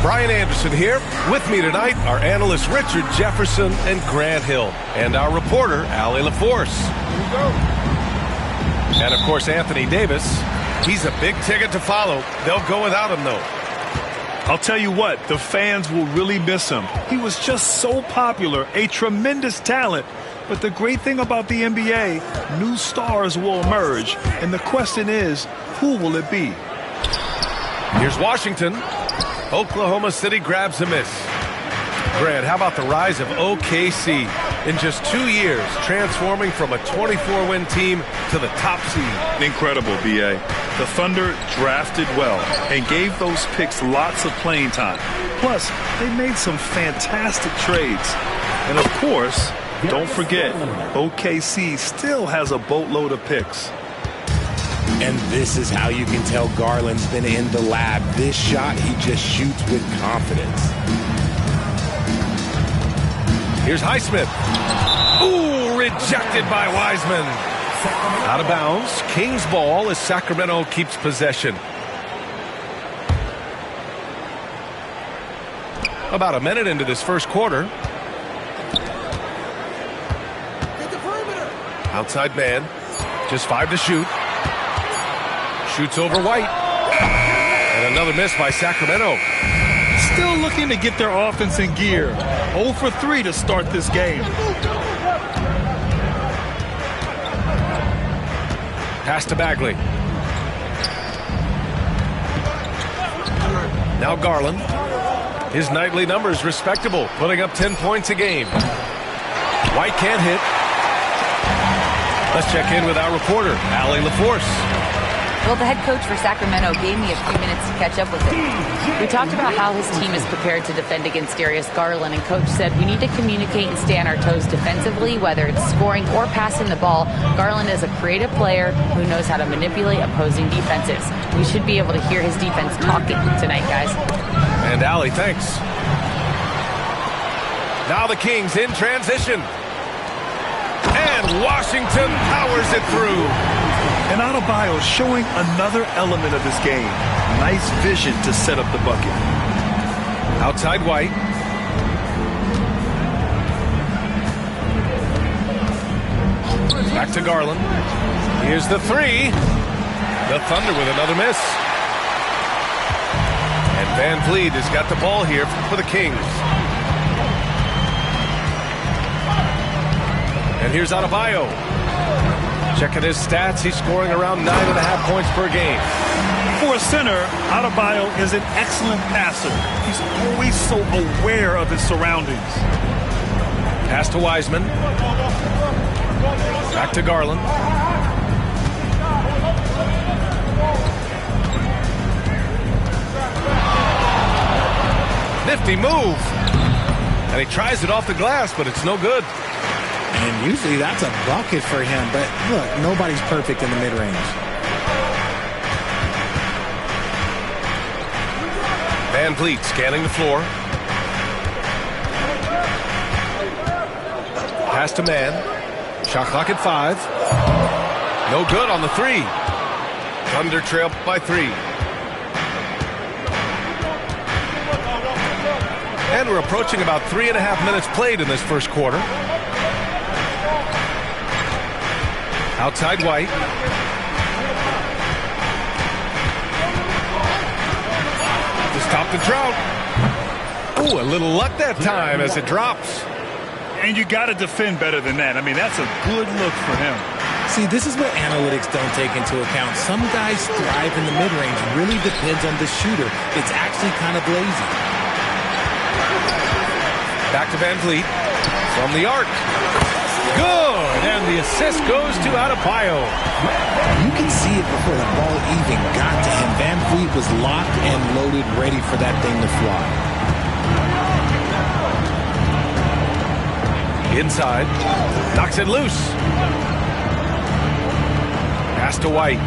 Brian Anderson here. With me tonight are analysts Richard Jefferson and Grant Hill, and our reporter, Allie LaForce. Here we go. And, of course, Anthony Davis. He's a big ticket to follow. They'll go without him, though. I'll tell you what, the fans will really miss him. He was just so popular, a tremendous talent. But the great thing about the NBA, new stars will emerge. And the question is, who will it be? Here's Washington. Oklahoma City grabs a miss. Grant, how about the rise of OKC? In just 2 years, transforming from a 24-win team to the top seed. Incredible, B.A. The Thunder drafted well and gave those picks lots of playing time. Plus, they made some fantastic trades. And, of course, don't forget, OKC still has a boatload of picks. And this is how you can tell Garland's been in the lab. This shot, he just shoots with confidence. Here's Highsmith. Ooh, rejected by Wiseman. Out of bounds. Kings ball as Sacramento keeps possession. About a minute into this first quarter. Outside man. Just 5 to shoot. Shoots over White. And another miss by Sacramento. Still looking to get their offense in gear. 0 for 3 to start this game. Pass to Bagley. Now Garland. His nightly numbers respectable, putting up 10 points a game. White can't hit. Let's check in with our reporter, Allie LaForce. Well, the head coach for Sacramento gave me a few minutes to catch up with him. We talked about how his team is prepared to defend against Darius Garland, and Coach said we need to communicate and stay on our toes defensively, whether it's scoring or passing the ball. Garland is a creative player who knows how to manipulate opposing defenses. We should be able to hear his defense talking tonight, guys. And Allie, thanks. Now the Kings in transition. And Washington powers it through. And Adebayo showing another element of his game. Nice vision to set up the bucket. Outside White. Back to Garland. Here's the 3. The Thunder with another miss. And Van Vliet has got the ball here for the Kings. And here's Adebayo. Checking his stats, he's scoring around 9.5 points per game. For a center, Adebayo is an excellent passer. He's always so aware of his surroundings. Pass to Wiseman. Back to Garland. Nifty move. And he tries it off the glass, but it's no good. And usually that's a bucket for him. But look, nobody's perfect in the mid-range. Van Vliet scanning the floor. Pass to man. Shot clock at 5. No good on the 3. Thunder trail by 3. And we're approaching about 3.5 minutes played in this first quarter. Outside White. To stop the drought. Ooh, a little luck that time as it drops. And you got to defend better than that. I mean, that's a good look for him. See, this is what analytics don't take into account. Some guys thrive in the mid-range. Really depends on the shooter. It's actually kind of lazy. Back to Van Vliet. From the arc. Good, and the assist goes to Adebayo. You can see it before the ball even got to him. Van Vliet was locked and loaded, ready for that thing to fly. Inside, knocks it loose. Pass to White.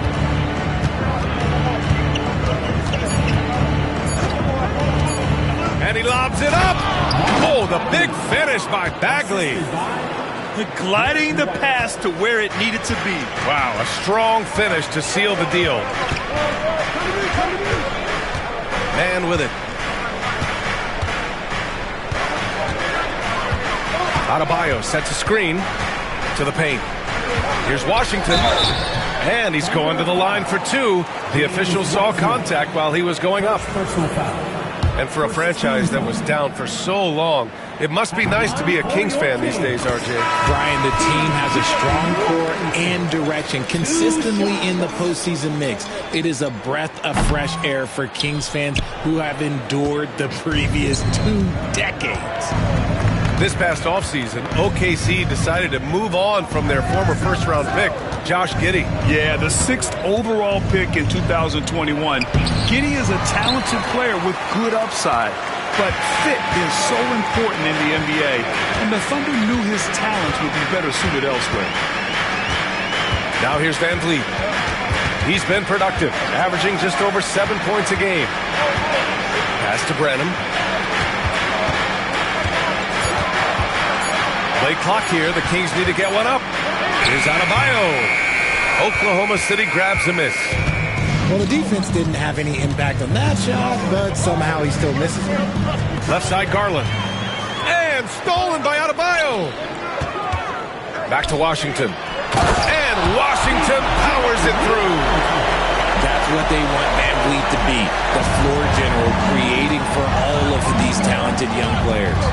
And he lobs it up. Oh, the big finish by Bagley. Gliding the pass to where it needed to be. Wow, a strong finish to seal the deal. Man with it. Adebayo sets a screen to the paint. Here's Washington. And he's going to the line for two. The official saw contact while he was going up. And for a franchise that was down for so long, it must be nice to be a Kings fan these days, RJ. Brian, the team has a strong core and direction consistently in the postseason mix. It is a breath of fresh air for Kings fans who have endured the previous 2 decades. This past offseason, OKC decided to move on from their former first-round pick, Josh Giddey. Yeah, the 6th overall pick in 2021. Giddey is a talented player with good upside, but fit is so important in the NBA, and the Thunder knew his talents would be better suited elsewhere. Now here's VanVleet. He's been productive, averaging just over 7 points a game. Pass to Brenham. Play clock here. The Kings need to get one up. Here's Adebayo. Oklahoma City grabs a miss. Well, the defense didn't have any impact on that shot, but somehow he still misses it. Left side Garland. And stolen by Adebayo. Back to Washington. And Washington powers it through. That's what they want VanVleet to be. The floor general creating for all of these talented young players.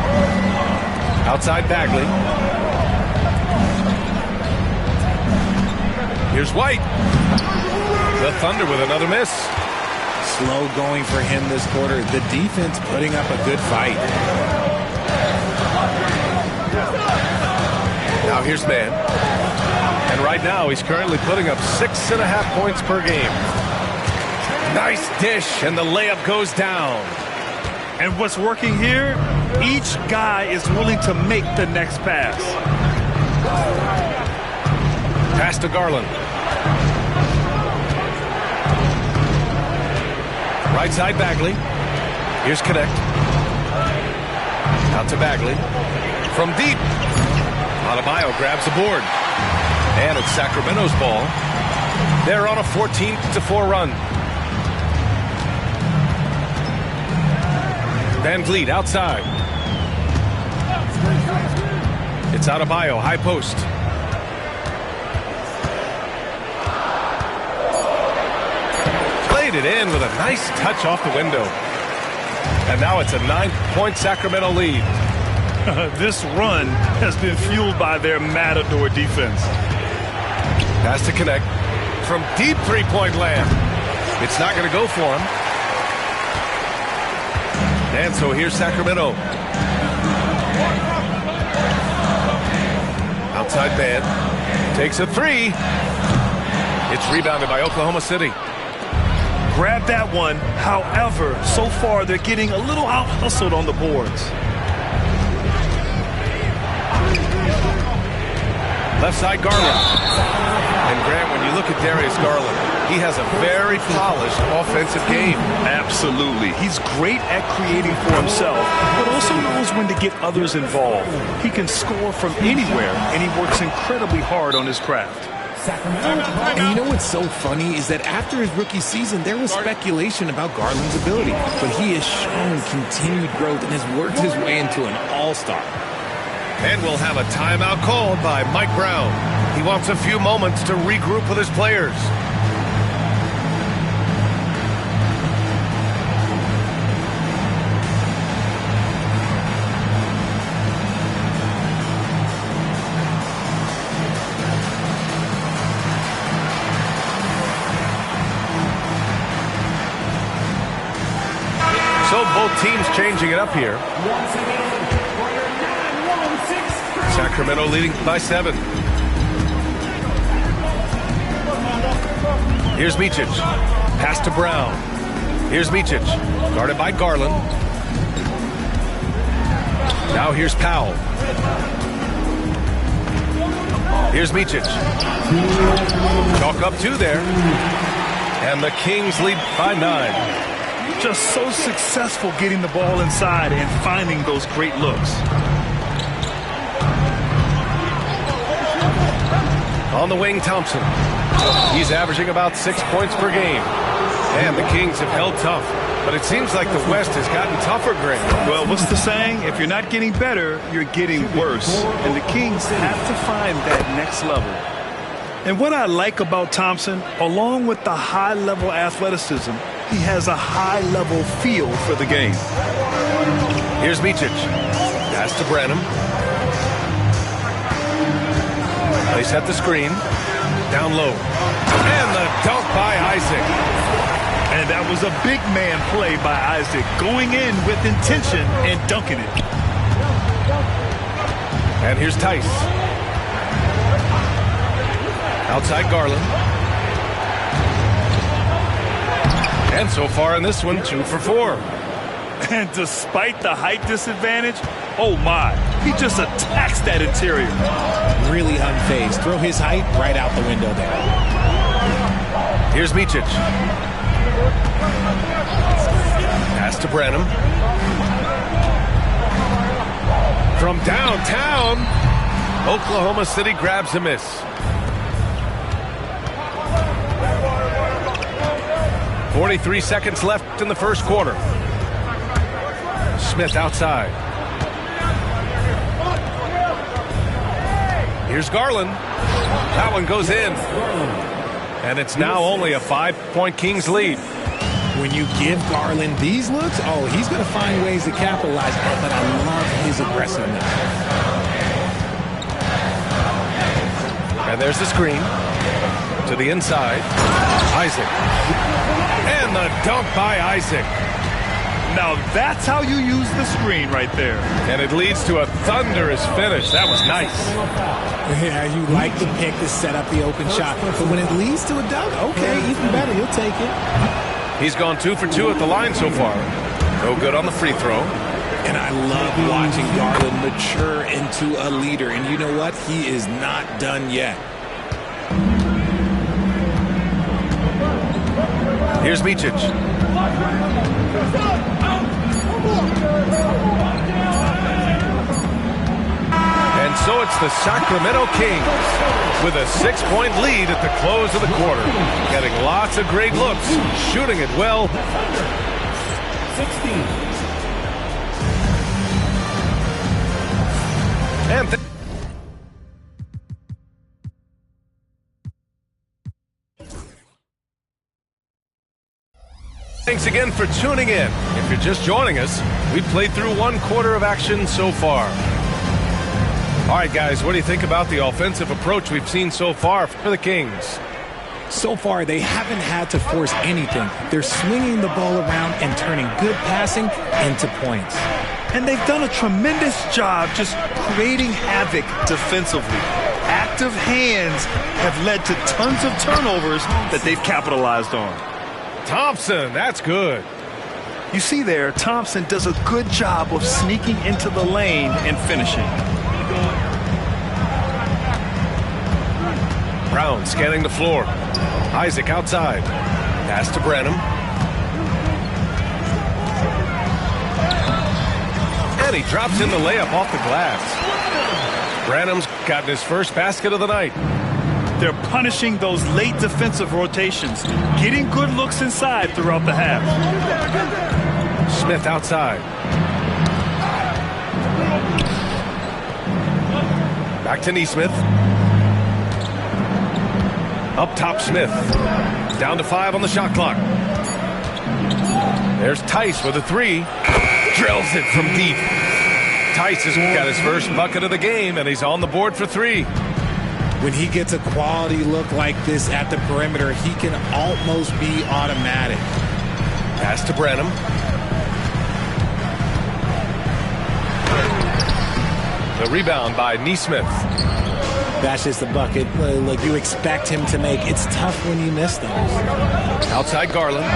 Outside Bagley. Here's White. The Thunder with another miss. Slow going for him this quarter. The defense putting up a good fight. Now here's Mann. And right now he's currently putting up 6.5 points per game. Nice dish, and the layup goes down. And what's working here? Each guy is willing to make the next pass. Pass to Garland. Right side Bagley. Here's Connect. Out to Bagley. From deep. Adebayo grabs the board. And it's Sacramento's ball. They're on a 14-4 run. VanVleet outside. It's Adebayo, high post. Played it in with a nice touch off the window. And now it's a 9-point Sacramento lead. This run has been fueled by their Matador defense. Has to connect from deep three-point land. It's not going to go for him. And so here's Sacramento. Outside man. Takes a three. It's rebounded by Oklahoma City. Grab that one. However, so far they're getting a little out-hustled on the boards. Left side Garland. And Grant, when you look at Darius Garland, he has a very polished offensive game. Absolutely. He's great at creating for himself, but also knows when to get others involved. He can score from anywhere, and he works incredibly hard on his craft. And you know what's so funny is that after his rookie season, there was speculation about Garland's ability, but he has shown continued growth and has worked his way into an all-star. And we'll have a timeout called by Mike Brown. He wants a few moments to regroup with his players. So both teams changing it up here. Sacramento leading by 7. Here's Micic. Pass to Brown. Here's Micic. Guarded by Garland. Now here's Powell. Here's Micic. Chalk up 2 there. And the Kings lead by 9. Just so successful getting the ball inside and finding those great looks. On the wing, Thompson. He's averaging about 6 points per game. And the Kings have held tough. But it seems like the West has gotten tougher, Grant. Well, what's the saying? If you're not getting better, you're getting worse. And the Kings have to find that next level. And what I like about Thompson, along with the high-level athleticism, he has a high-level feel for the game. Here's Micic. Pass to Branham. They set the screen. Down low. And the dunk by Isaac. And that was a big man play by Isaac, going in with intention and dunking it. And here's Tice. Outside Garland. And so far in this one, 2 for 4. And despite the height disadvantage, oh my, he just attacks that interior. Really unfazed. Throw his height right out the window there. Here's Micic. Pass to Branham. From downtown, Oklahoma City grabs a miss. 43 seconds left in the first quarter. Smith outside. Here's Garland. That one goes in. And it's now only a 5-point Kings lead. When you give Garland these looks, oh, he's going to find ways to capitalize. But I love his aggressiveness. And there's the screen. To the inside. Isaac. And the dunk by Isaac. Now that's how you use the screen right there. And it leads to a thunderous finish. That was nice. Yeah, you like the pick to set up the open shot. But when it leads to a dunk, okay, even better. You'll take it. He's gone 2 for 2 at the line so far. No good on the free throw. And I love watching Garland mature into a leader. And you know what? He is not done yet. Here's Micic. And so it's the Sacramento Kings with a 6-point lead at the close of the quarter. Getting lots of great looks, shooting it well. 16. And thanks again for tuning in. If you're just joining us, we've played through 1 quarter of action so far. All right, guys, what do you think about the offensive approach we've seen so far for the Kings? So far, they haven't had to force anything. They're swinging the ball around and turning good passing into points. And they've done a tremendous job just creating havoc defensively. Active hands have led to tons of turnovers that they've capitalized on. Thompson, that's good. You see there, Thompson does a good job of sneaking into the lane and finishing. Brown scanning the floor. Isaac outside. Pass to Branham. And he drops in the layup off the glass. Branham's gotten his first basket of the night. They're punishing those late defensive rotations, getting good looks inside throughout the half. Smith outside. Back to Nesmith. Up top, Smith. Down to 5 on the shot clock. There's Tice with a 3. Drills it from deep. Tice has got his first bucket of the game, and he's on the board for 3. When he gets a quality look like this at the perimeter, he can almost be automatic. Pass to Branham. The rebound by Nesmith. That's just the bucket like you expect him to make. It's tough when you miss those. Outside Garland.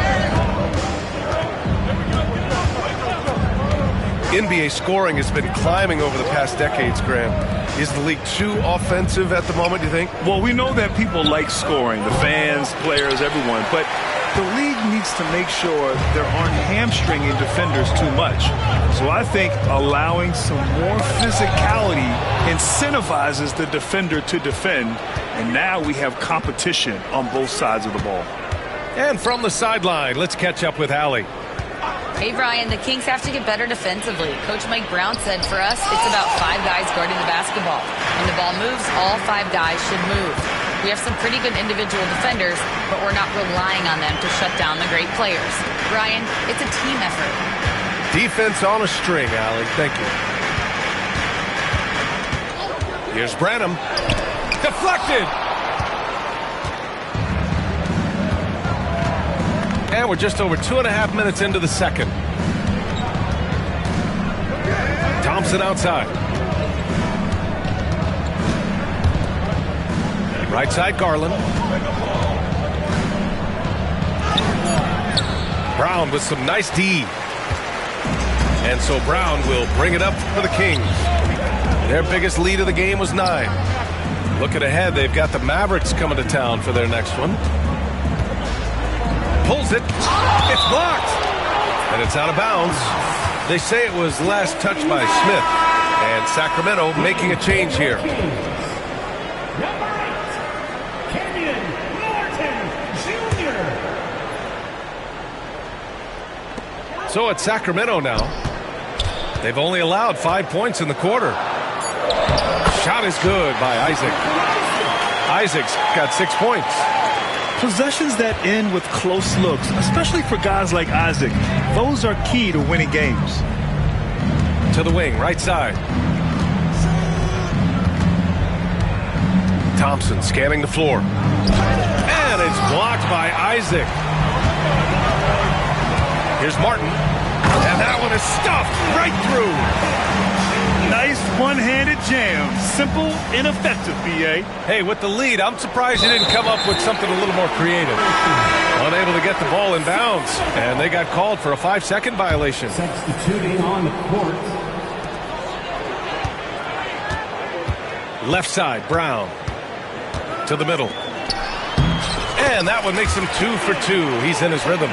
NBA scoring has been climbing over the past decades, Graham. Is the league too offensive at the moment, do you think? Well, we know that people like scoring, the fans, players, everyone, but the league needs things to make sure there aren't hamstringing defenders too much. So I think allowing some more physicality incentivizes the defender to defend, and now we have competition on both sides of the ball. And from the sideline, let's catch up with Allie. Hey, Brian, the Kings have to get better defensively. Coach Mike Brown said, for us, it's about 5 guys guarding the basketball. When the ball moves, all 5 guys should move. We have some pretty good individual defenders, but we're not relying on them to shut down the great players. Brian, it's a team effort. Defense on a string, Allie. Thank you. Here's Branham. Deflected! And we're just over 2.5 minutes into the second. Thompson outside. Right side, Garland. Brown with some nice D. And so Brown will bring it up for the Kings. Their biggest lead of the game was 9. Looking ahead, they've got the Mavericks coming to town for their next one. Pulls it. It's blocked. And it's out of bounds. They say it was last touched by Smith. And Sacramento making a change here. So it's Sacramento now. They've only allowed 5 points in the quarter. Shot is good by Isaac. Isaac's got 6 points. Possessions that end with close looks, especially for guys like Isaac, those are key to winning games. To the wing, right side. Thompson scanning the floor. And it's blocked by Isaac. Here's Martin. And that one is stuffed right through. Nice one-handed jam. Simple and effective, B.A. Hey, with the lead, I'm surprised he didn't come up with something a little more creative. Unable to get the ball in bounds. And they got called for a 5-second violation. Substituting on the court. Left side, Brown. To the middle. And that one makes him 2 for 2. He's in his rhythm.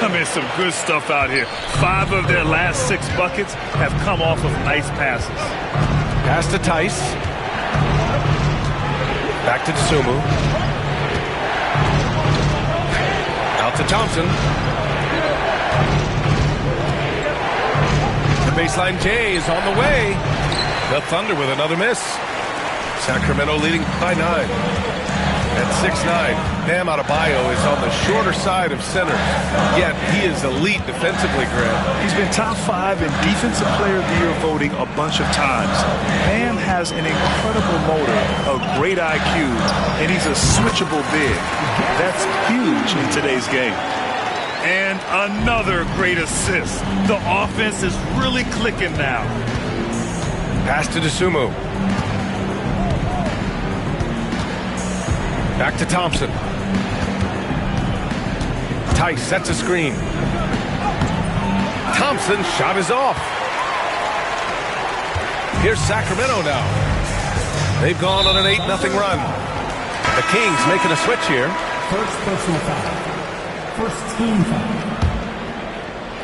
I mean, some good stuff out here. 5 of their last 6 buckets have come off of nice passes. Pass to Tice. Back to Disumu. Out to Thompson. The baseline J is on the way. The Thunder with another miss. Sacramento leading by 9. At 6'9", Bam Adebayo is on the shorter side of center, yet he is elite defensively, Grant. He's been top 5 in Defensive Player of the Year voting a bunch of times. Bam has an incredible motor, a great IQ, and he's a switchable big. That's huge in today's game. And another great assist. The offense is really clicking now. Pass to Disumu. Back to Thompson. Tice sets a screen. Thompson's shot is off. Here's Sacramento now. They've gone on an 8-0 run. The Kings making a switch here. First personal foul. First team foul.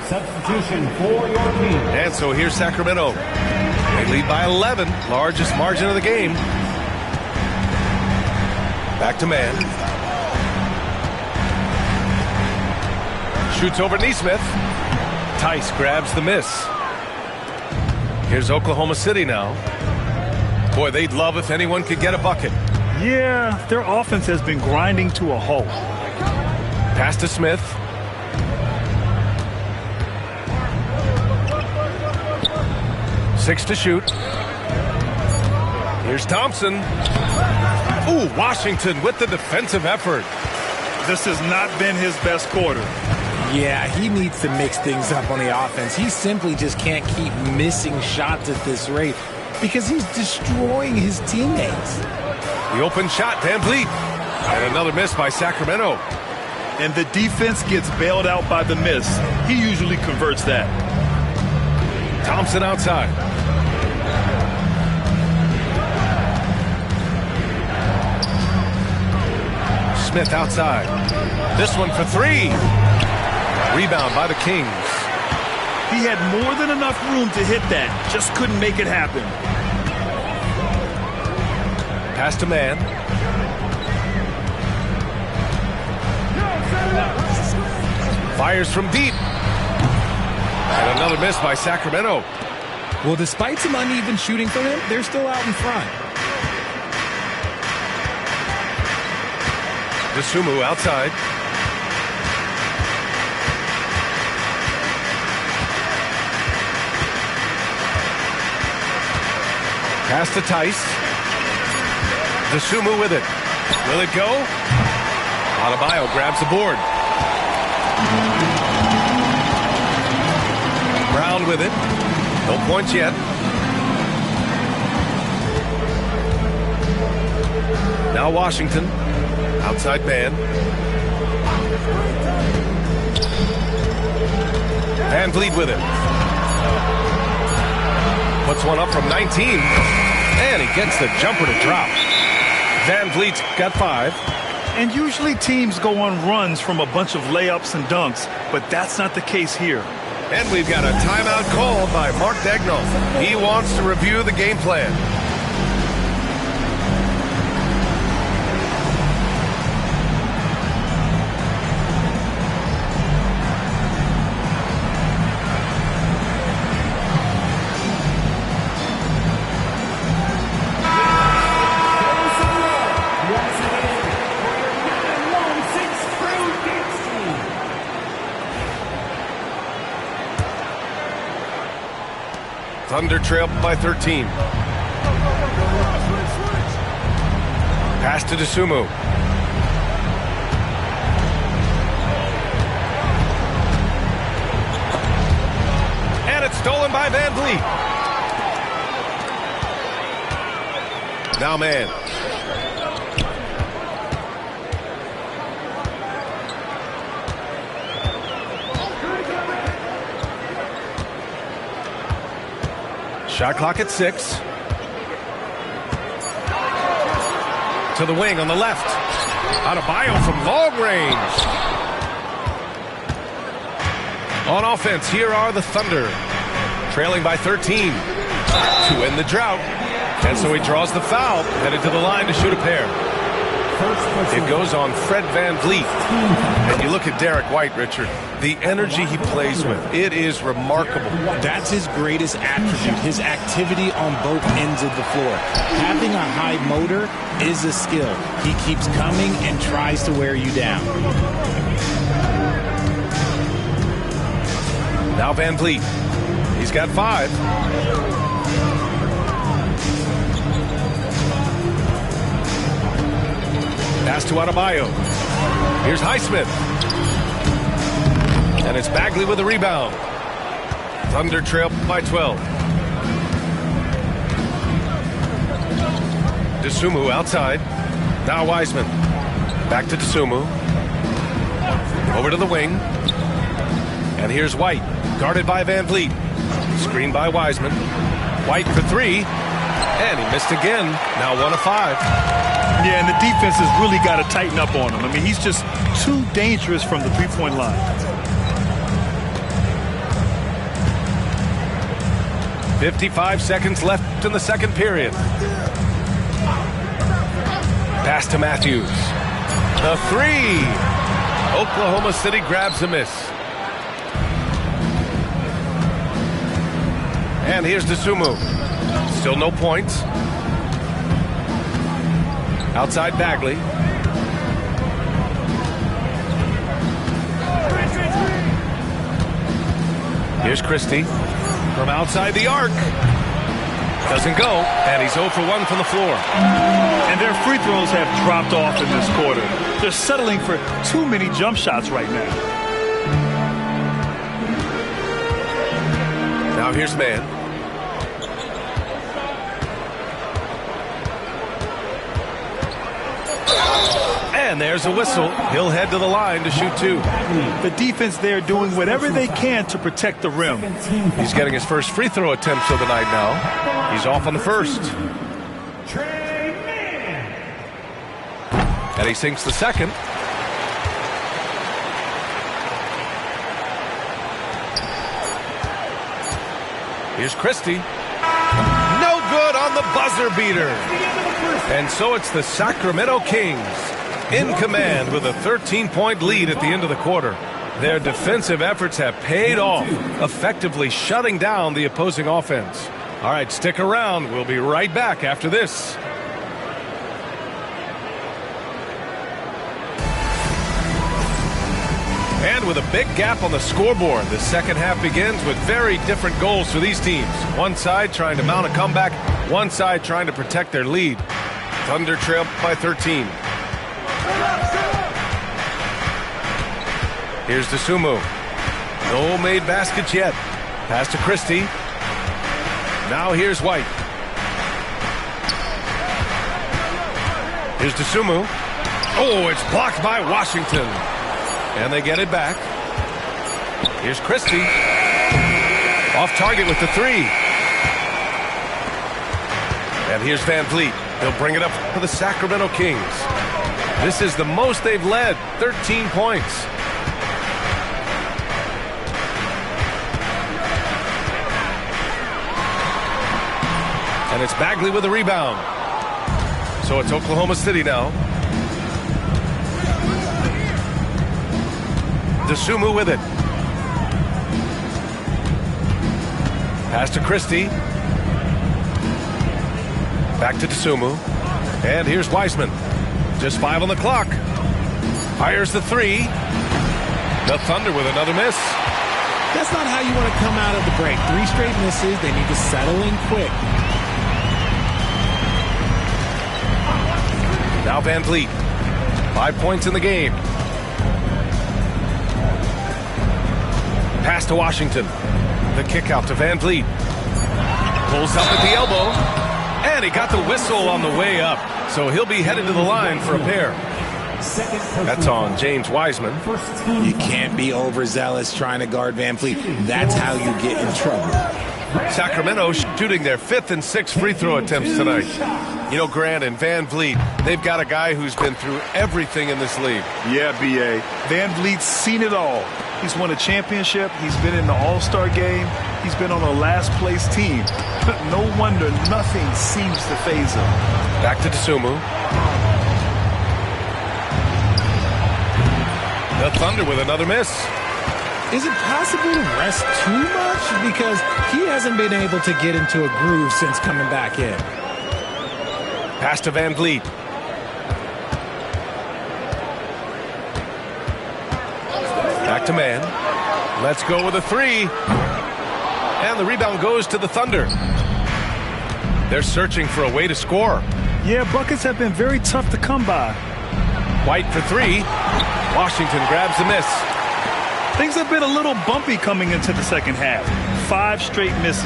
Substitution for your team. And so here's Sacramento. They lead by 11, largest margin of the game. Back to man. Shoots over Nesmith. Tice grabs the miss. Here's Oklahoma City now. Boy, they'd love if anyone could get a bucket. Yeah, their offense has been grinding to a halt. Pass to Smith. Six to shoot. Here's Thompson. Ooh, Washington with the defensive effort. This has not been his best quarter. Yeah, he needs to mix things up on the offense. He simply just can't keep missing shots at this rate because he's destroying his teammates. The open shot, Van Vliet. And another miss by Sacramento. And the defense gets bailed out by the miss. He usually converts that. Thompson outside. Smith outside. This one for three. Rebound by the Kings. He had more than enough room to hit that. Just couldn't make it happen. Pass to man. Fires from deep. And another miss by Sacramento. Well, despite some uneven shooting for him, they're still out in front. Disumu outside. Pass to Tice. Disumu with it. Will it go? Adebayo grabs the board. Brown with it. No points yet. Now Washington. Outside man. Van Vliet with it. Puts one up from 19. And he gets the jumper to drop. Van Vliet's got 5. And usually teams go on runs from a bunch of layups and dunks, but that's not the case here. And we've got a timeout called by Mark Daigneault. He wants to review the game plan. Thunder trail by 13. Pass to Disumu. And it's stolen by Van Vliet. Now man. Shot clock at 6. To the wing on the left. Adebayo from long range. On offense, here are the Thunder. Trailing by 13. To end the drought. And so he draws the foul. Headed to the line to shoot a pair. It goes on Fred Van Vliet. And you look at Derek White, Richard. The energy he plays with, it is remarkable. That's his greatest attribute, his activity on both ends of the floor. Having a high motor is a skill. He keeps coming and tries to wear you down. Now Van Vliet. He's got 5. Pass to Adebayo. Here's Highsmith. And it's Bagley with the rebound. Thunder trail by 12. Disumu outside. Now Wiseman. Back to Disumu. Over to the wing. And here's White. Guarded by Van Vliet. Screened by Wiseman. White for 3. And he missed again. Now 1 of 5. Yeah, and the defense has really got to tighten up on him. I mean, he's just too dangerous from the three-point line. 55 seconds left in the second period. Pass to Matthews. The 3. Oklahoma City grabs a miss. And here's Disumu. Still no points. Outside Bagley. Here's Christie. From outside the arc. Doesn't go. And he's 0 for 1 from the floor. And their free throws have dropped off in this quarter. They're settling for too many jump shots right now. Now here's man. And there's a whistle. He'll head to the line to shoot 2. The defense there doing whatever they can to protect the rim. He's getting his first free throw attempts of the night now. He's off on the first. And he sinks the second. Here's Christie. No good on the buzzer beater. And so it's the Sacramento Kings in command with a 13-point lead at the end of the quarter. Their defensive efforts have paid off, effectively shutting down the opposing offense. All right, stick around. We'll be right back after this. And with a big gap on the scoreboard, the second half begins with very different goals for these teams. One side trying to mount a comeback, one side trying to protect their lead. Thunder trail by 13. Here's Dicembre. No made baskets yet. Pass to Christie. Now here's White. Here's Dicembre. Oh, it's blocked by Washington. And they get it back. Here's Christie. Off target with the three. And here's Van Vliet. He'll bring it up for the Sacramento Kings. This is the most they've led, 13 points. And it's Bagley with a rebound. So it's Oklahoma City now. Dicembre with it. Pass to Christie. Back to Dicembre. And here's Wiseman. Just 5 on the clock. Fires the three. The Thunder with another miss. That's not how you want to come out of the break. 3 straight misses. They need to settle in quick. Now Van Vliet. 5 points in the game. Pass to Washington. The kick out to Van Vliet. Pulls up at the elbow. And he got the whistle on the way up. So he'll be headed to the line for a pair. That's on James Wiseman. You can't be overzealous trying to guard Van Vliet. That's how you get in trouble. Sacramento shooting their 5th and 6th free throw attempts tonight. You know, Grant and Van Vliet, they've got a guy who's been through everything in this league. Yeah, B.A. Van Vliet's seen it all. He's won a championship. He's been in the All-Star game. He's been on a last-place team. No wonder nothing seems to faze him. Back to Dicembre. The Thunder with another miss. Is it possible to rest too much? Because he hasn't been able to get into a groove since coming back in. Pass to Van Vliet. Back to man. Let's go with a three. And the rebound goes to the Thunder. They're searching for a way to score. Yeah, buckets have been very tough to come by. White for three. Washington grabs the miss. Things have been a little bumpy coming into the second half. 5 straight misses.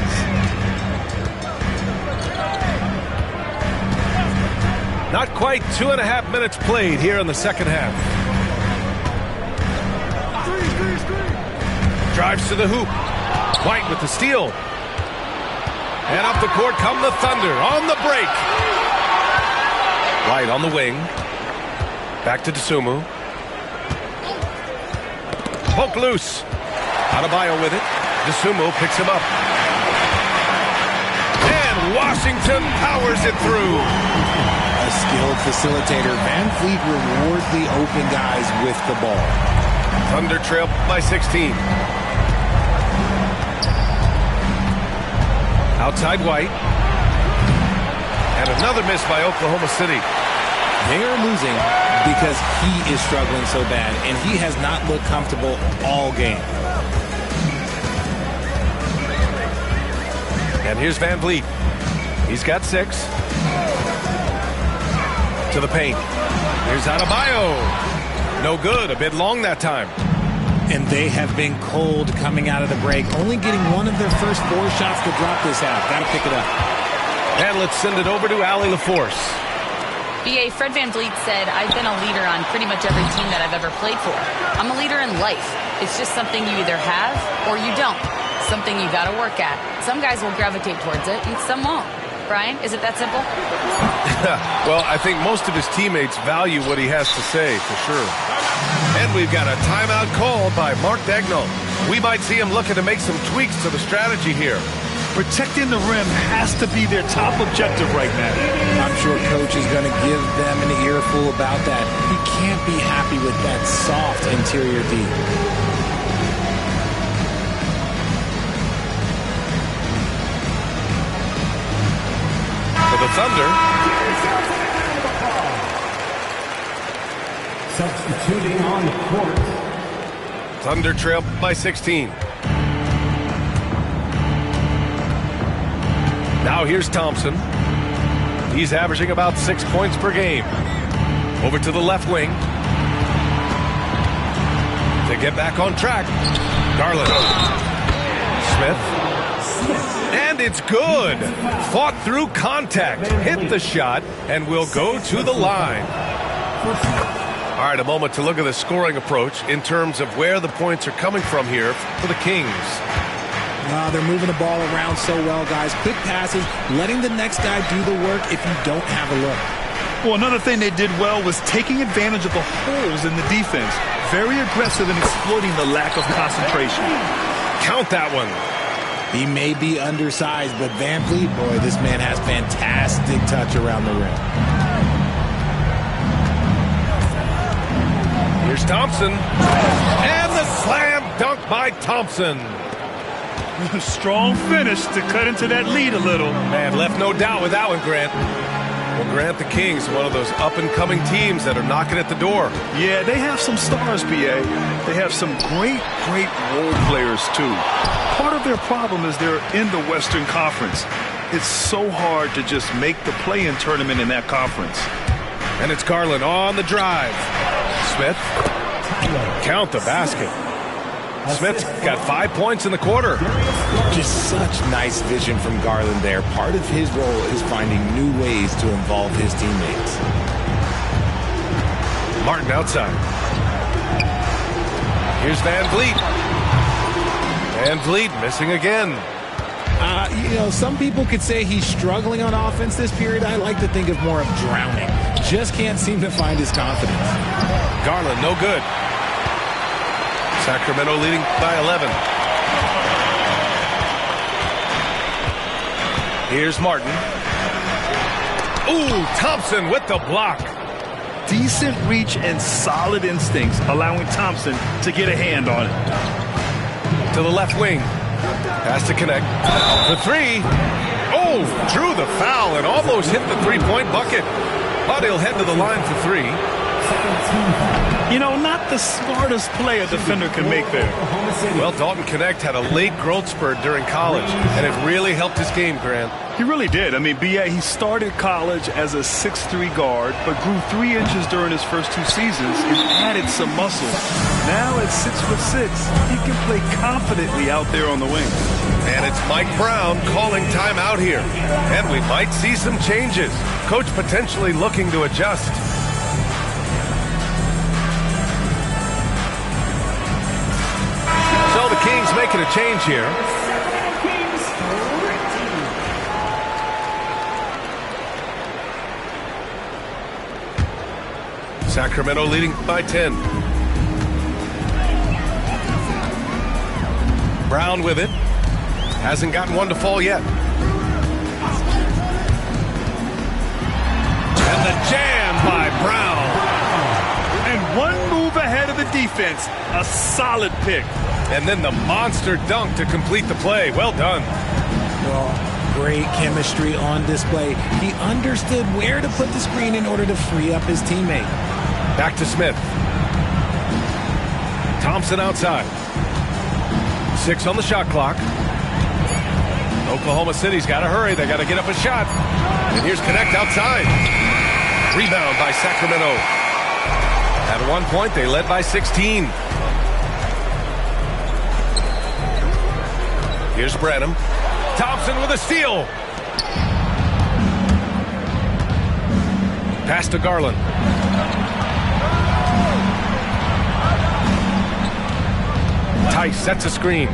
Not quite 2.5 minutes played here in the second half. Drives to the hoop. White with the steal. And up the court come the Thunder on the break. White on the wing. Back to Dicembre. Poke loose. Adebayo with it. Dicembre picks him up. And Washington powers it through. A skilled facilitator. Van Vliet rewards the open guys with the ball. Thunder trail by 16. Outside White. And another miss by Oklahoma City. They are losing because he is struggling so bad, and he has not looked comfortable all game. And here's Van Vliet. He's got 6. To the paint. Here's Adebayo. No good. A bit long that time. And they have been cold coming out of the break, only getting one of their first 4 shots to drop this half. Got to pick it up. And let's send it over to Allie LaForce. B.A. Fred VanVleet said, I've been a leader on pretty much every team that I've ever played for. I'm a leader in life. It's just something you either have or you don't. Something you got to work at. Some guys will gravitate towards it and some won't. Brian, is it that simple? Well, I think most of his teammates value what he has to say, for sure. And we've got a timeout called by Mark Daigneault. We might see him looking to make some tweaks to the strategy here. Protecting the rim has to be their top objective right now. I'm sure Coach is going to give them an earful about that. He can't be happy with that soft interior D. For the Thunder. Substituting on the court. Thunder trail by 16. Now here's Thompson. He's averaging about 6 points per game. Over to the left wing. To get back on track. Garland. Smith. And it's good. Fought through contact. Hit the shot and will go to the line. All right, a moment to look at the scoring approach in terms of where the points are coming from here for the Kings. They're moving the ball around so well, guys. Quick passes, letting the next guy do the work if you don't have a look. Well, another thing they did well was taking advantage of the holes in the defense. Very aggressive in exploiting the lack of concentration. Count that one. He may be undersized, but Van Vliet, boy, this man has fantastic touch around the rim. Here's Thompson. And the slam dunk by Thompson. Strong finish to cut into that lead a little. Man, left no doubt with that one, Grant. Well, Grant, the Kings, one of those up-and-coming teams that are knocking at the door. Yeah, they have some stars, BA. They have some great role players, too. Part of their problem is they're in the Western Conference. It's so hard to just make the play-in tournament in that conference. And it's Garland on the drive. Smith. Count the basket. Smith got 5 points in the quarter. Just such nice vision from Garland there. Part of his role is finding new ways to involve his teammates. Martin outside. Here's Van Vliet. Van Vliet missing again. Some people could say he's struggling on offense this period. I like to think of more of drowning. Just can't seem to find his confidence. Garland, no good. Sacramento leading by 11. Here's Martin. Ooh, Thompson with the block. Decent reach and solid instincts, allowing Thompson to get a hand on it. To the left wing. Has to connect. The three. Oh, drew the foul and almost hit the three-point bucket. But he'll head to the line for three. Not the smartest play a defender can make there. Well, Dalton Connect had a late growth spurt during college, and it really helped his game, Grant. He really did. BA, he started college as a 6'3" guard, but grew 3 inches during his first 2 seasons and added some muscle. Now at 6'6", he can play confidently out there on the wing. And it's Mike Brown calling timeout here. And we might see some changes. Coach potentially looking to adjust. So the Kings making a change here. Sacramento leading by 10. Brown with it. Hasn't gotten one to fall yet. And the jam by Brown. And one move ahead of the defense. A solid pick. And then the monster dunk to complete the play. Well done. Well, great chemistry on display. He understood where to put the screen in order to free up his teammate. Back to Smith. Thompson outside. 6 on the shot clock. Oklahoma City's got to hurry. They got to get up a shot. And here's Connect outside. Rebound by Sacramento. At one point, they led by 16. Here's Branham. Thompson with a steal. Pass to Garland. Tice sets a screen.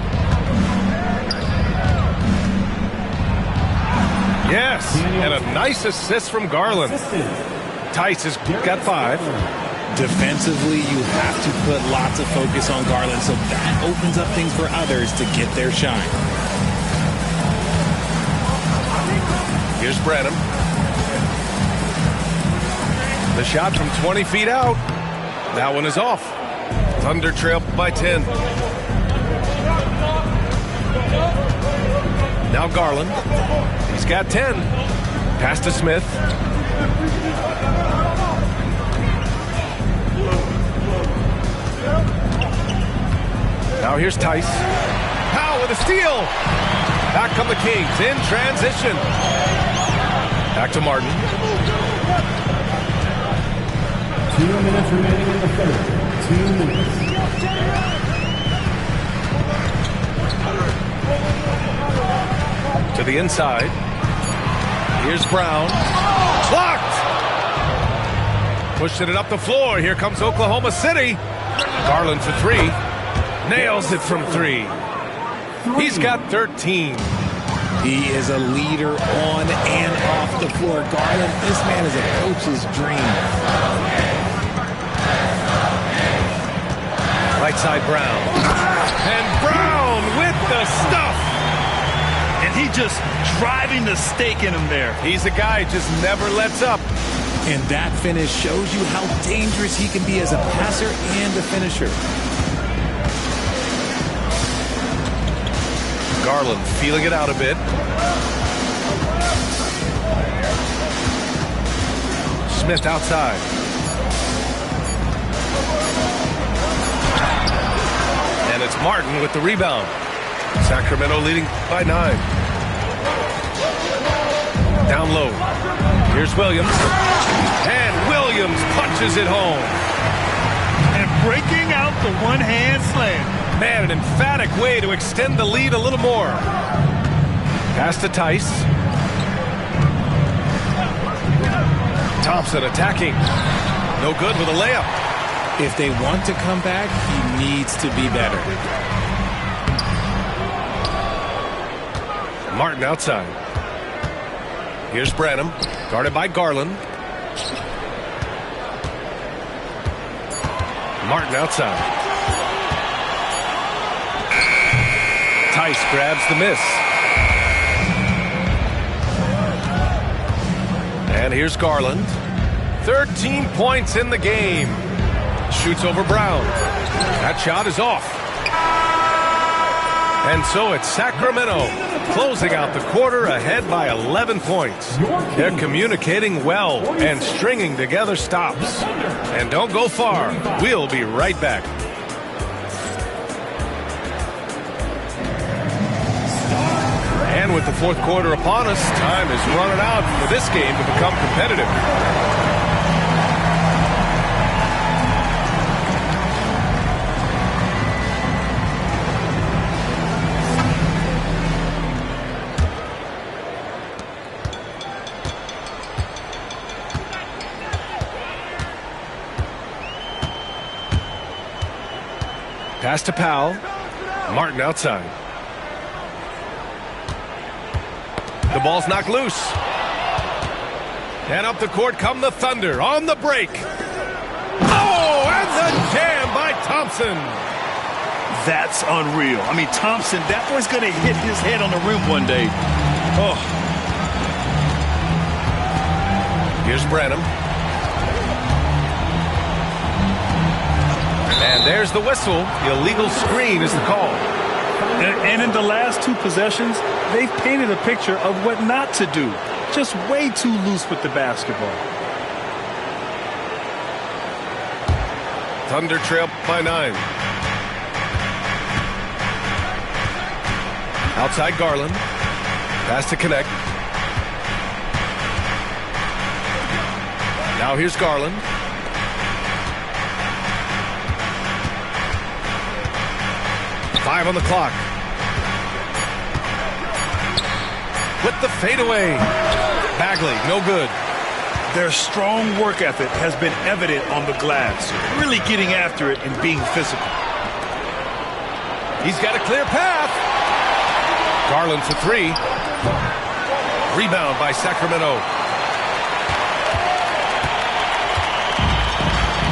Yes, and a nice assist from Garland. Tice has got 5. Defensively, you have to put lots of focus on Garland, so that opens up things for others to get their shine. Here's Branham. The shot from 20 feet out. That one is off. Thunder trail by 10. Now Garland. He's got 10. Pass to Smith. Now here's Tice. Powell with a steal. Back come the Kings in transition. Back to Martin. 2 minutes remaining in the third. 2 minutes. To the inside. Here's Brown. Blocked! Pushing it up the floor. Here comes Oklahoma City. Garland for 3. Nails it from 3. He's got 13. He is a leader on and off the floor. Garland, this man is a coach's dream. Right side Brown. And Brown with the stuff. And he just driving the stake in him there. He's a guy who just never lets up. And that finish shows you how dangerous he can be as a passer and a finisher. Garland feeling it out a bit. Smith outside. And it's Martin with the rebound. Sacramento leading by 9. Down low. Here's Williams. And Williams punches it home. And breaking out the one-hand slam. Man, an emphatic way to extend the lead a little more. Pass to Tice. Thompson attacking. No good with a layup. If they want to come back, he needs to be better. Martin outside. Here's Branham, guarded by Garland. Martin outside. Tice grabs the miss. And here's Garland. 13 points in the game. Shoots over Brown. That shot is off. And so it's Sacramento closing out the quarter ahead by 11 points. They're communicating well and stringing together stops. And don't go far. We'll be right back. And with the fourth quarter upon us, time is running out for this game to become competitive. Pass to Powell. Martin outside. The ball's knocked loose. And up the court come the Thunder on the break. Oh, and the jam by Thompson. That's unreal. I mean, Thompson, that boy's going to hit his head on the rim one day. Oh. Here's Branham. And there's the whistle. Illegal screen is the call. And in the last 2 possessions, they've painted a picture of what not to do. Just way too loose with the basketball. Thunder trail by 9. Outside Garland. Pass to connect. Now here's Garland. Five on the clock. With the fadeaway. Bagley, no good. Their strong work ethic has been evident on the glass. Really getting after it and being physical. He's got a clear path. Garland for 3. Rebound by Sacramento.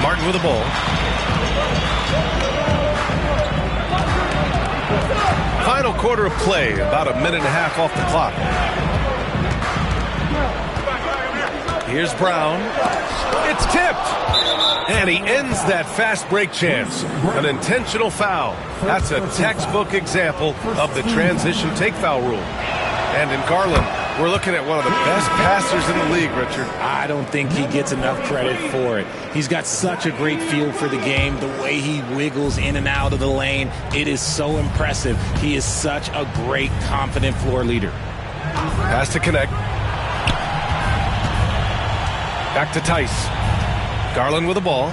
Martin with the ball. Final quarter of play, about a minute and a half off the clock. Here's Brown. It's tipped. And he ends that fast break chance. An intentional foul. That's a textbook example of the transition take foul rule. And in Garland, we're looking at one of the best passers in the league, Richard. I don't think he gets enough credit for it. He's got such a great feel for the game, the way he wiggles in and out of the lane. It is so impressive. He is such a great, confident floor leader. Has to connect. Back to Tice. Garland with the ball.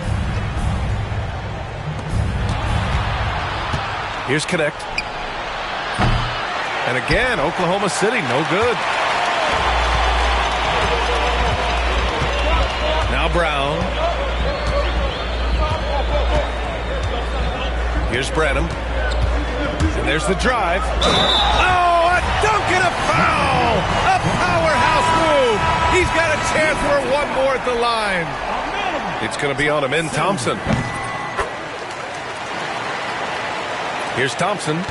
Here's Connect. And again, Oklahoma City, no good. Now Brown. Here's Branham. And there's the drive. Oh, a dunk and a foul! A powerhouse move! He's got a chance for one more at the line. It's going to be on him in Thompson. Here's Thompson.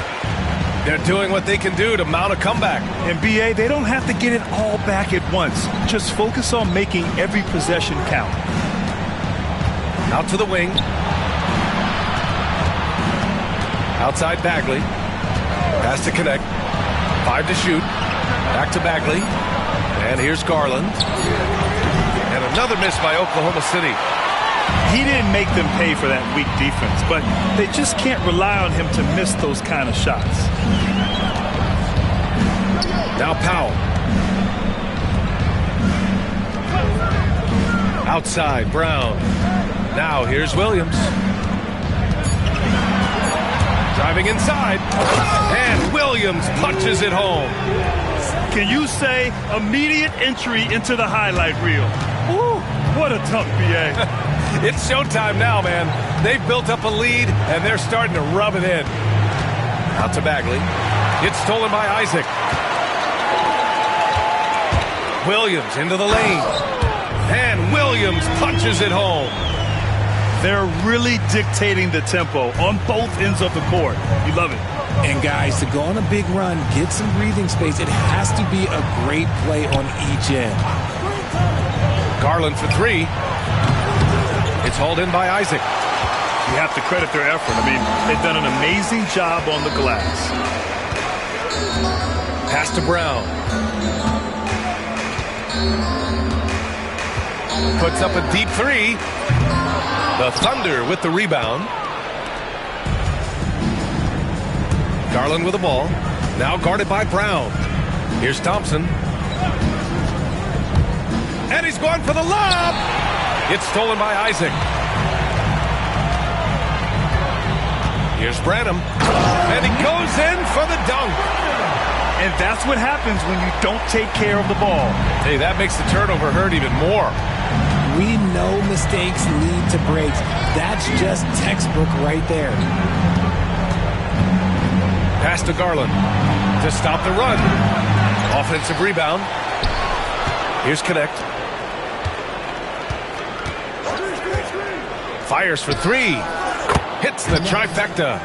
They're doing what they can do to mount a comeback. And BA, they don't have to get it all back at once. Just focus on making every possession count. Out to the wing. Outside Bagley. Pass to Connect. 5 to shoot. Back to Bagley. And here's Garland. And another miss by Oklahoma City. He didn't make them pay for that weak defense, but they just can't rely on him to miss those kind of shots. Now Powell. Outside, Brown. Now here's Williams. Driving inside. And Williams punches it home. Can you say immediate entry into the highlight reel? Ooh, what a dunk, BA. It's showtime now, man. They've built up a lead, and they're starting to rub it in. Out to Bagley. It's stolen by Isaac. Williams into the lane. And Williams punches it home. They're really dictating the tempo on both ends of the court. You love it. And guys, to go on a big run, get some breathing space, it has to be a great play on each end. Garland for 3. It's hauled in by Isaac. You have to credit their effort. I mean, they've done an amazing job on the glass. Pass to Brown. Puts up a deep 3. The Thunder with the rebound. Garland with the ball. Now guarded by Brown. Here's Thompson. And he's going for the lob. It's stolen by Isaac. Here's Branham. And he goes in for the dunk. And that's what happens when you don't take care of the ball. Hey, that makes the turnover hurt even more. We know mistakes lead to breaks. That's just textbook right there. Pass to Garland to stop the run. Offensive rebound. Here's Connect. Fires for 3. Hits the trifecta.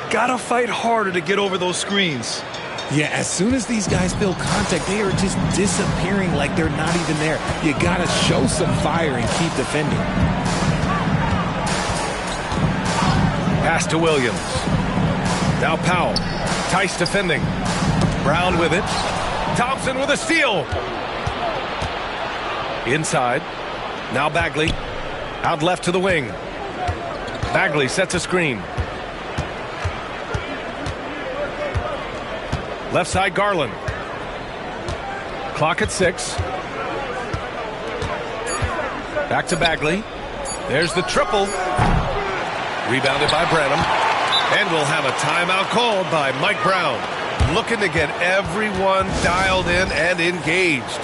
Gotta fight harder to get over those screens. Yeah, as soon as these guys feel contact, they are just disappearing like they're not even there. You gotta show some fire and keep defending. Pass to Williams. Now Powell. Tice defending. Brown with it. Thompson with a steal. Inside. Now Bagley. Out left to the wing. Bagley sets a screen. Left side Garland. Clock at 6. Back to Bagley. There's the triple. Rebounded by Branham. And we'll have a timeout called by Mike Brown. Looking to get everyone dialed in and engaged.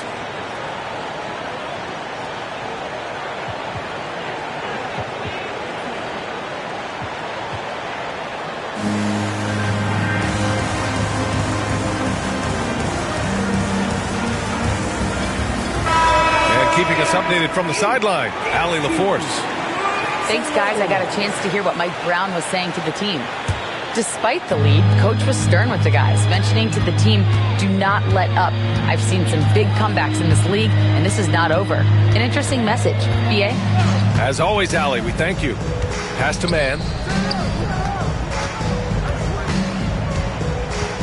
us updated from the sideline. Allie LaForce. Thanks, guys. I got a chance to hear what Mike Brown was saying to the team. Despite the lead, Coach was stern with the guys, mentioning to the team, do not let up. I've seen some big comebacks in this league, and this is not over. An interesting message. B.A.? As always, Allie, we thank you. Pass to man.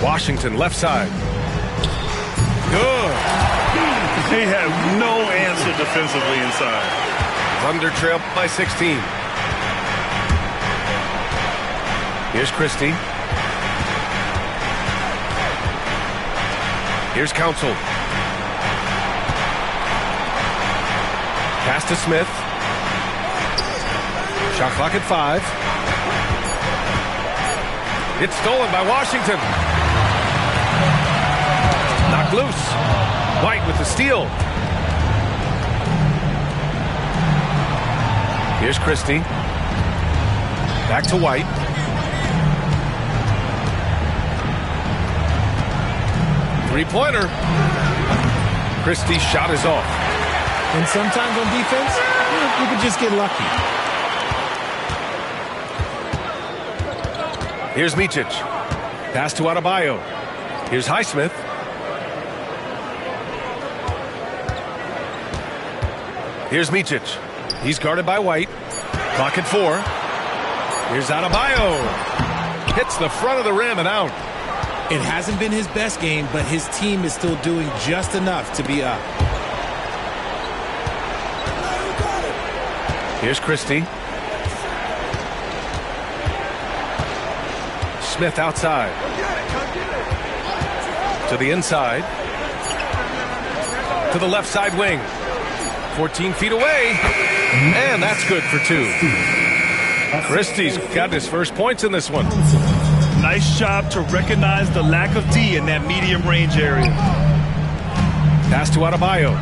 Washington, left side. Good. They have no answer defensively inside. Thunder trail by 16. Here's Christie. Here's Council. Pass to Smith. Shot clock at 5. It's stolen by Washington. Knocked loose. White with the steal. Here's Christie. Back to White. Three-pointer. Christie's shot is off. And sometimes on defense, you could just get lucky. Here's Micic. Pass to Adebayo. Here's Highsmith. Here's Micic. He's guarded by White. Clock at 4. Here's Adebayo. Hits the front of the rim and out. It hasn't been his best game, but his team is still doing just enough to be up. Here's Christie. Smith outside. To the inside. To the left side wing. 14 feet away. And that's good for 2. Christie's got his first points in this one. Nice job to recognize the lack of D in that medium range area. Pass to Adebayo.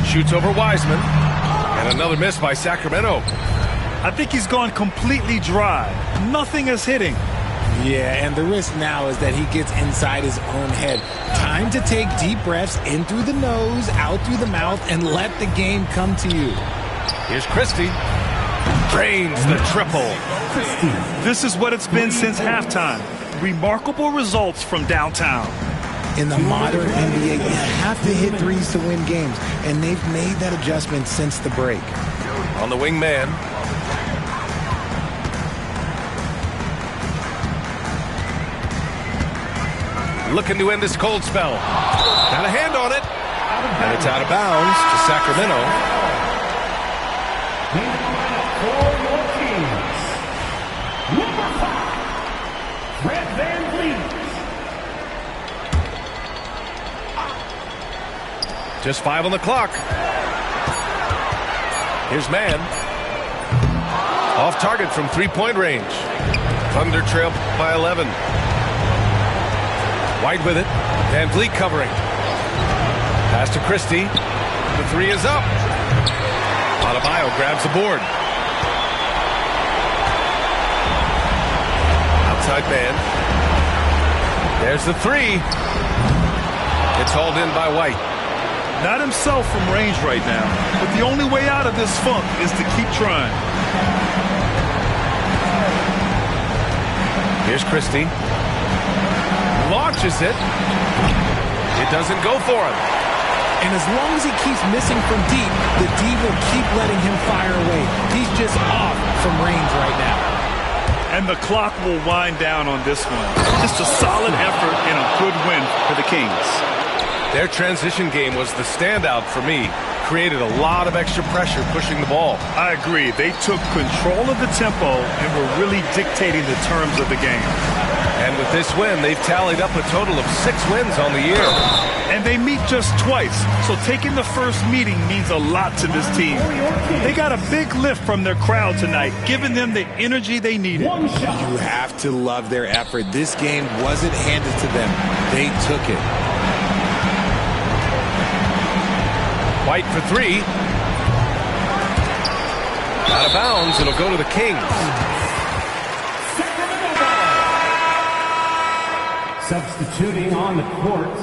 Shoots over Wiseman. And another miss by Sacramento. I think he's gone completely dry. Nothing is hitting. Yeah, and the risk now is that he gets inside his own head. Time to take deep breaths in through the nose, out through the mouth, and let the game come to you. Here's Christie. Drains the triple. This is what it's been since halftime. Remarkable results from downtown. In the modern NBA, you have to hit threes to win games, and they've made that adjustment since the break. On the wing man. Looking to end this cold spell. Got a hand on it. And it's out of bounds to Sacramento. For your teams, number 5, Fred VanVleet. Just 5 on the clock. Here's man. Off target from 3-point range. Thunder trail by 11. White with it. VanVleet covering. Pass to Christie. The 3 is up. Adebayo grabs the board. Outside man. There's the 3. It's hauled in by White. Not himself from range right now, but the only way out of this funk is to keep trying. Here's Christie. Launches it. It doesn't go for him. And as long as he keeps missing from deep, the D will keep letting him fire away. He's just off from range right now. And the clock will wind down on this one. Just a solid effort and a good win for the Kings. Their transition game was the standout for me. Created a lot of extra pressure pushing the ball. I agree. They took control of the tempo and were really dictating the terms of the game. And with this win, they've tallied up a total of 6 wins on the year. And they meet just twice, so taking the first meeting means a lot to this team. They got a big lift from their crowd tonight, giving them the energy they needed. You have to love their effort. This game wasn't handed to them. They took it. White for 3. Out of bounds. It'll go to the Kings. Substituting on the court,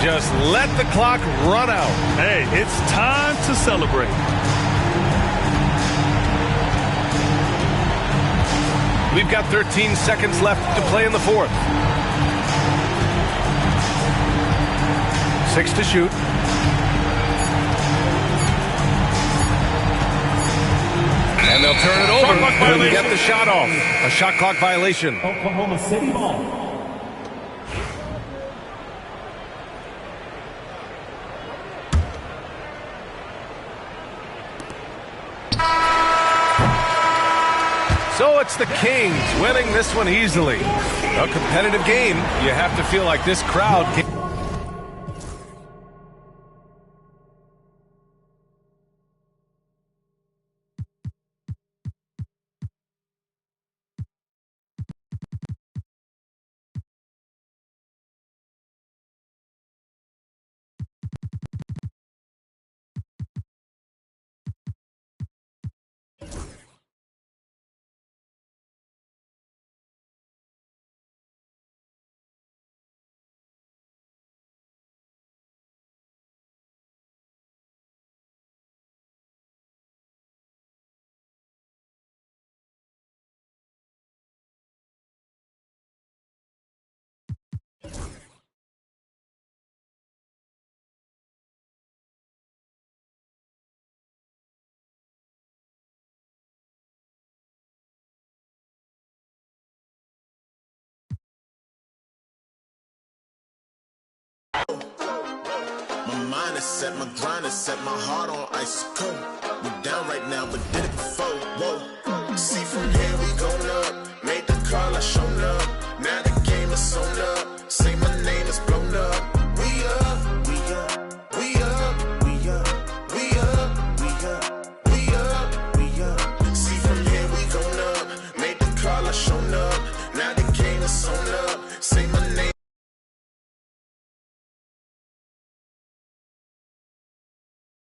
just let the clock run out. Hey, it's time to celebrate. We've got 13 seconds left to play in the fourth. 6 to shoot. And they'll turn it over and get the shot off. A shot clock violation. Oklahoma City ball. So it's the Kings winning this one easily. A competitive game. You have to feel like this crowd can... My mind is set, my grind is set, my heart on ice cold. We down right now, but